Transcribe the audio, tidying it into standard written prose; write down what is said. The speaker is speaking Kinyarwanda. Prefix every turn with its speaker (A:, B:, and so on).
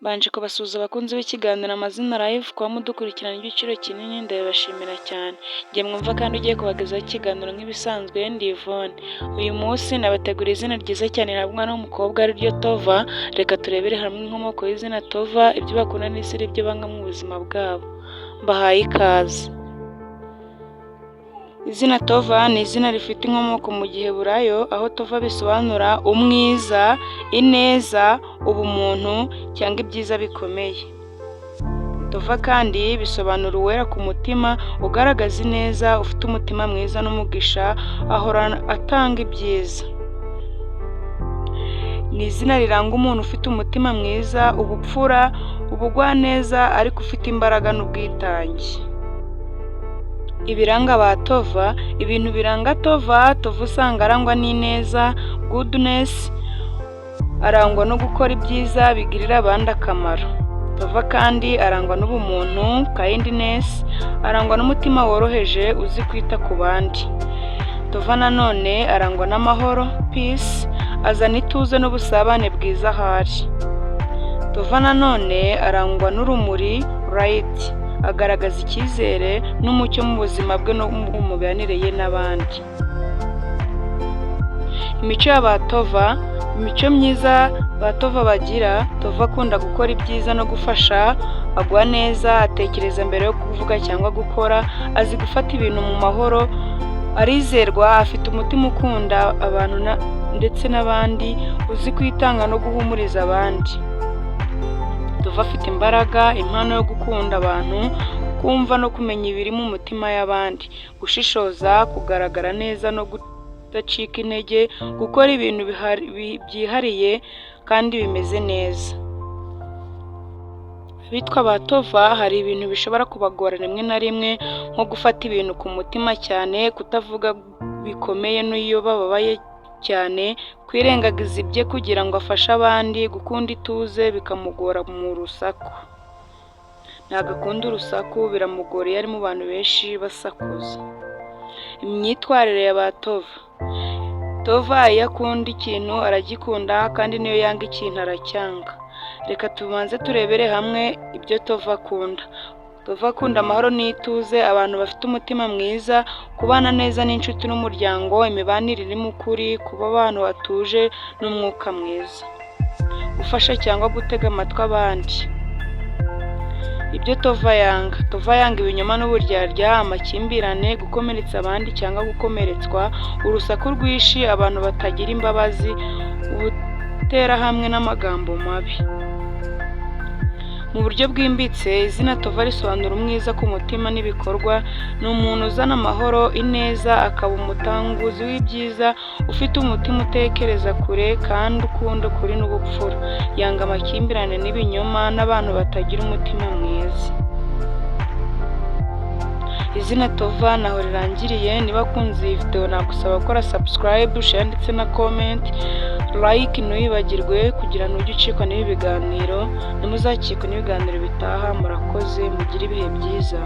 A: Mbanje kubasuhuza abakunzi b'ikiganiro Amazina Live kuba mudukurikirana igiciro kinini ndabibashimira cyane. Njye mwumva kandi ugiye kubagezaho ikiganiro nk'ibisanzwe ndi Yvonne. Uyu munsi nabateguriye izina ryiza cyane rihabwa n'umukobwa ari ryo Tova. Reka turebere hamwe inkomoko y'izina Tova, ibyo bakunda n'isi ibyo banga mu buzima bwabo. Mbahaye ikaze. Izina Tova ni izina rifite inkomoko mu Giheburayo, aho Tova bisobanura umwiza, ineza, ubumuntu cyangwa ibyiza bikomeye. Tova kandi bisobanura uwera ku mutima, ugaragaza ineza, ufite umutima mwiza n'umugisha, ahora atanga ibyiza. Ni izina riranga umuntu ufite umutima mwiza, ubupfura, ubugwaneza ariko ufite imbaraga n'ubwitange. Ibiranga ba Tova, ibintu biranga Tova usanga arangwa n'ineza, goodness, arangwa no gukora ibyiza bigirira abandi akamaro. Tova kandi arangwa n'ubumuntu, kindness, arangwa n'umutima woroheje uzi kwita ku bandi. Tova nanone arangwa n'amahoro, peace, azana ituze n'ubusabane bwiza ahari. Tova nanone arangwa n'urumuri, light, agaragaza icyizere n'umucyo mu buzima bwe no mu mibanire ye n'abandi. Imico y'abatova, imico myiza Tova bagira: Tova akunda gukora ibyiza no gufasha, agwa neza, atekereza mbere yo kuvuga cyangwa gukora, azi gufata ibintu mu mahoro, arizerwa, afite umutima ukunda abantu ndetse n'abandi, uzi kwitanga no guhumuriza abandi. Tova afite imbaraga, impano yo gukunda abantu, kumva no kumenya ibiri mu mutima y'abandi, gushishoza, kugaragara neza no kudacika intege, gukora ibintu byihariye kandi bimeze neza. Abitwa ba Tova hari ibintu bishobora kubagora rimwe na rimwe, nko gufata ibintu ku mutima cyane, kutavuga bikomeye n'iyo bababaye cyane, kwirengagiza ibye kugira ngo afashe abandi, gukunda ituze bikamugora mu rusaku. Ntabwo akunda urusaku, biramugora iyo ari mu bantu benshi basakuza. Imyitwarire ya ba Tova: Tova iyo akunda ikintu aragikunda, kandi niyo yanga ikintu aracyanga. Reka tubanze turebere hamwe ibyo Tova akunda. Tova akunda amahoro n'ituze, abantu bafite umutima mwiza, kubana neza n'inshuti n'umuryango, imibanire irimo ukuri, kuba abantu batuje n'umwuka mwiza, gufasha cyangwa gutega amatwi abandi. Ibyo Tova yanga: Tova yanga ibinyoma n'uburyarya, amakimbirane, gukomeretsa abandi cyangwa gukomeretswa, urusaku rwinshi, abantu batagira imbabazi, ubuterahamwe n'amagambo mabi. Mu buryo bwimbitse, izina Tova risobanura umwiza ku mutima n'ibikorwa. Ni umuntu uzana amahoro, ineza, akaba umutanguzi w'ibyiza, ufite umutima utekereza kure kandi ukunda ukuri n'ubupfura. Yanga amakimbirane n'ibinyoma n'abantu batagira umutima mwiza. Izina Tova naho rirangiriye. Niba ukunze iyi video nagusaba gukora subscribe, share ndetse na comment, like ntuyibagirwe kugira ngo ujye ucikwa n'ibi biganiro, ntimuzacikwe n'ibiganiro bitaha. Murakoze, mugire ibihe byiza.